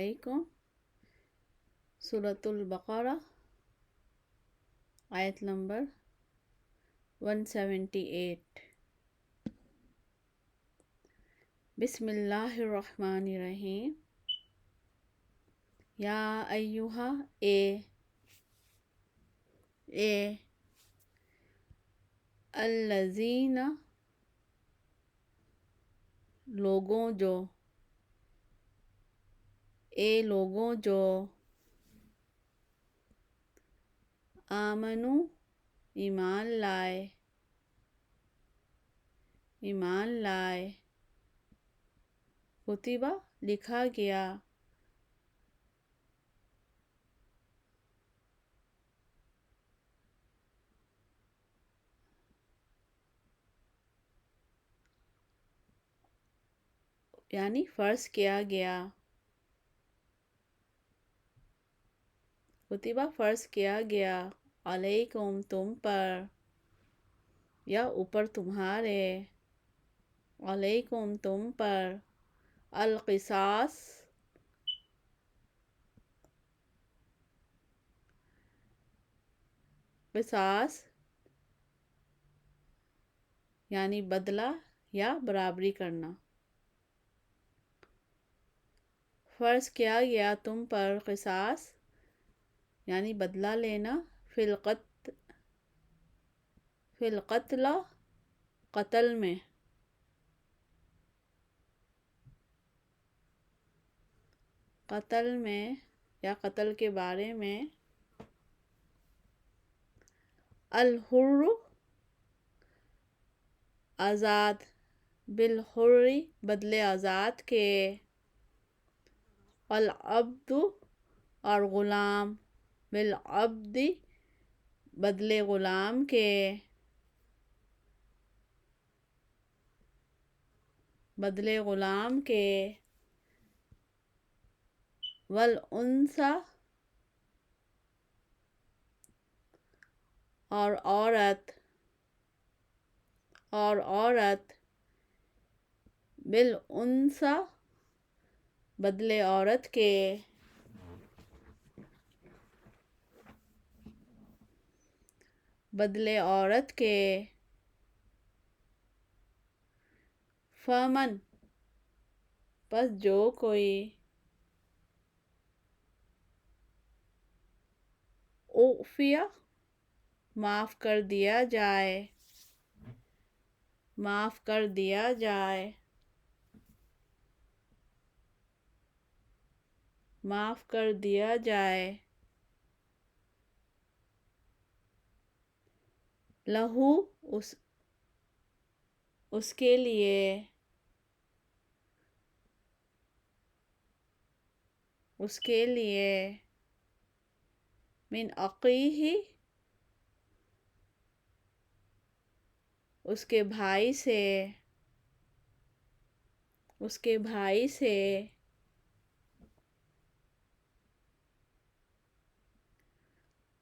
علیکم سورۃ البقرہ آیت نمبر 178۔ بسم اللہ الرحمن الرحیم۔ یا ایہا اے الذین لوگوں جو آمنو ایمان لائے کتبہ لکھا گیا یعنی فرض کیا گیا، کتبہ فرض کیا گیا، علیکم تم پر، یا اوپر تمہارے، علیکم تم پر، القصاص قصاص یعنی بدلہ یا برابری کرنا، فرض کیا گیا تم پر قصاص یعنی بدلہ لینا، فی القتل قتل میں، یا قتل کے بارے میں، الحر آزاد، بالحر بدلے آزاد کے، العبد اور غلام، بالعبد بدلے غلام کے، والانثی اور عورت، بالانثی بدلے عورت کے، فمن پس جو کوئی، اعفی معاف کر دیا جائے، لہو اس کے لیے، من اخیہ اس کے بھائی سے،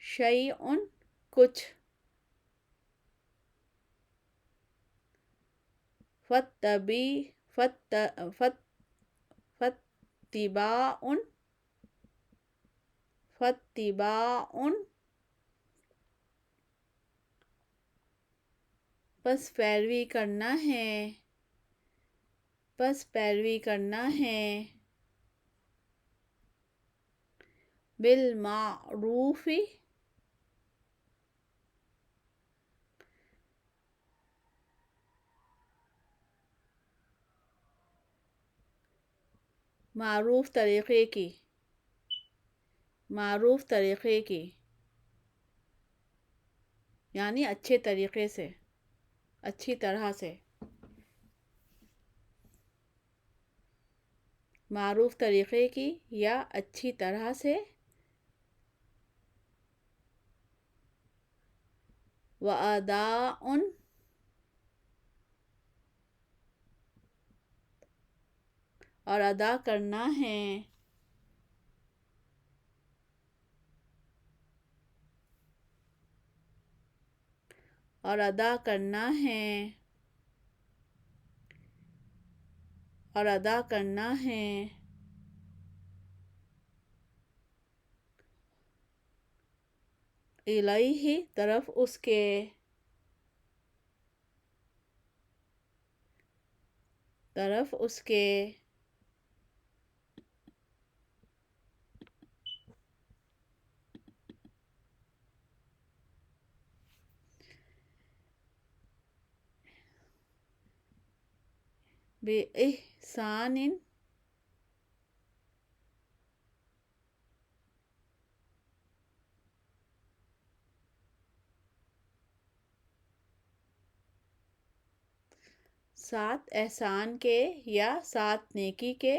شیء کچھ، فاتباع پس پیروی کرنا ہے، بالمعروف معروف طریقے کی، یعنی اچھی طرح سے، معروف طریقے کی یا اچھی طرح سے، وَأَدَاءٌ اور ادا کرنا ہے، الیہ طرف اس کے، طرف اس کے، بے احسان، ساتھ احسان کے یا ساتھ نیکی کے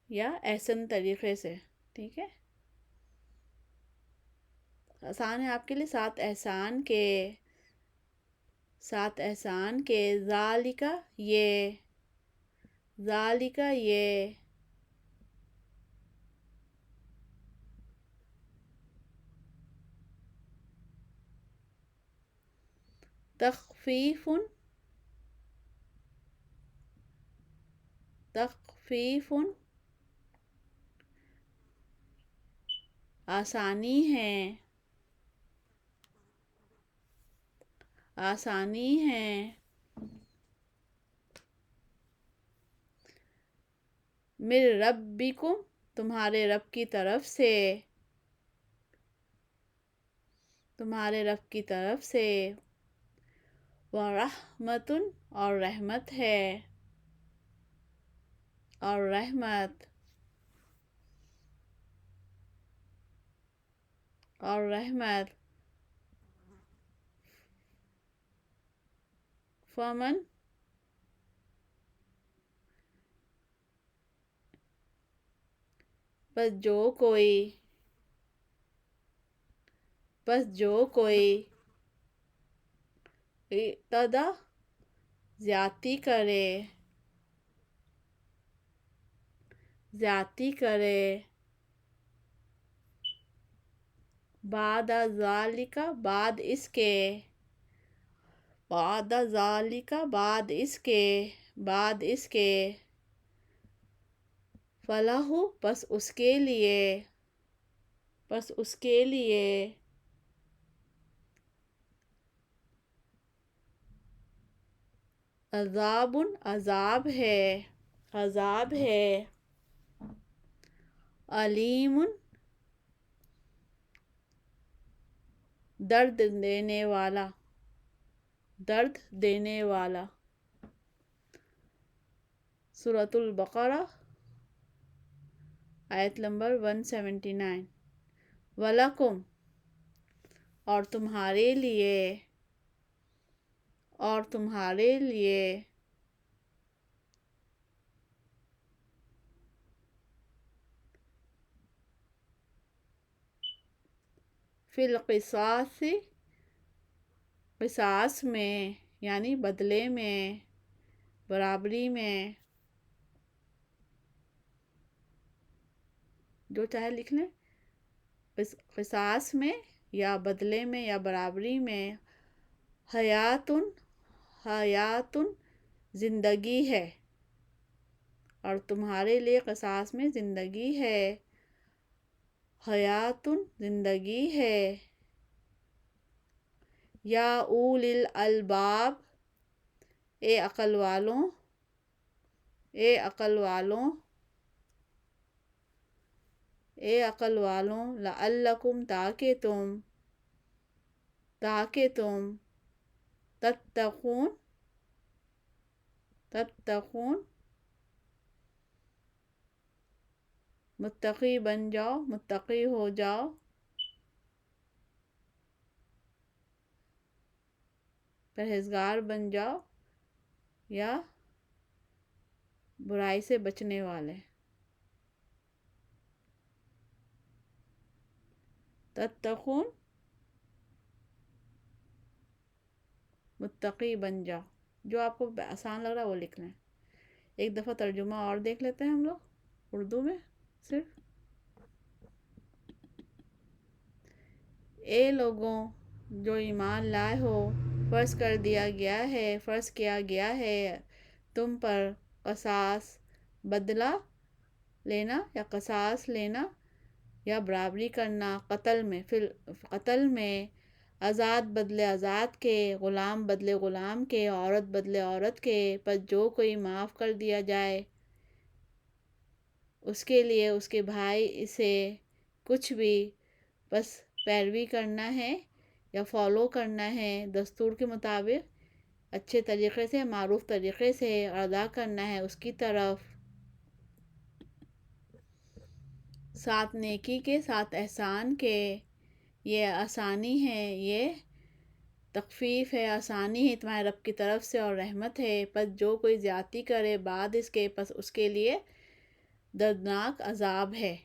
یا احسن طریقے سے، ٹھیک ہے، آسان ہے آپ کے لیے، ساتھ احسان کے، ساتھ احسان کے، ذالک یہ، ذالک یہ، تخفیف، تخفیف، آسانی ہے، آسانی ہے، من ربکم تمہارے رب کی طرف سے، تمہارے رب کی طرف سے، ورحمۃ اور رحمت ہے، اور رحمت، اور رحمت، فمن بس جو کوئی، بس جو کوئی، اعتدی زیادتی کرے، زیادتی کرے، بعد ذالک بعد اس کے، بعد ذالک بعد اس کے، بعد اس کے، فلاح پس اس کے لیے، پس اس کے لیے، عذاب عذاب ہے، عذاب ہے، علیم درد دینے والا، درد دینے والا، سورۃ البقرہ آیت نمبر 179، وَلَکُمْ اور تمہارے لیے، اور تمہارے لیے، فی القصاص قصاص میں یعنی بدلے میں، برابری میں، جو چاہے لکھ لیں، قصاص میں یا بدلے میں یا برابری میں، حیات، حیات زندگی ہے، اور تمہارے لیے قصاص میں زندگی ہے، حیات زندگی ہے، یا اولی الالباب اے عقل والوں، اے عقل والوں، اے عقل والوں، لعلکم تاکہ تم، تاکہ تم، تتقون، تتقون متقی بن جاؤ، متقی ہو جاؤ، پرہیزگار بن جاؤ، یا برائی سے بچنے والے، تتقون متقی بن جاؤ، جو آپ کو آسان لگ رہا ہے وہ لکھ لیں۔ ایک دفعہ ترجمہ اور دیکھ لیتے ہیں ہم لوگ اردو میں صرف۔ اے لوگوں جو ایمان لائے ہو، فرض کر دیا گیا ہے، فرض کیا گیا ہے تم پر قصاص بدلہ لینا یا قصاص لینا، یا برابری کرنا قتل میں آزاد بدلے آزاد کے، غلام بدلے غلام کے، عورت بدلے عورت کے، پس جو کوئی معاف کر دیا جائے اس کے لیے اس کے بھائی اسے کچھ بھی بس پیروی کرنا ہے یا فالو کرنا ہے دستور کے مطابق، اچھے طریقے سے، معروف طریقے سے ادا کرنا ہے اس کی طرف، ساتھ نیکی کے ساتھ احسان کے۔ یہ آسانی ہے، یہ تخفیف ہے، آسانی ہے تمہارے رب کی طرف سے اور رحمت ہے۔ پس جو کوئی زیادتی کرے بعد اس کے، پس اس کے لیے دردناک عذاب ہے،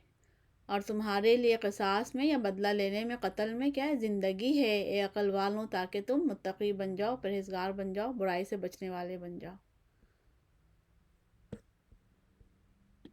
اور تمہارے لیے قصاص میں یا بدلہ لینے میں، قتل میں کیا ہے؟ زندگی ہے، اے عقل والوں، تاکہ تم متقی بن جاؤ، پرہیزگار بن جاؤ، برائی سے بچنے والے بن جاؤ۔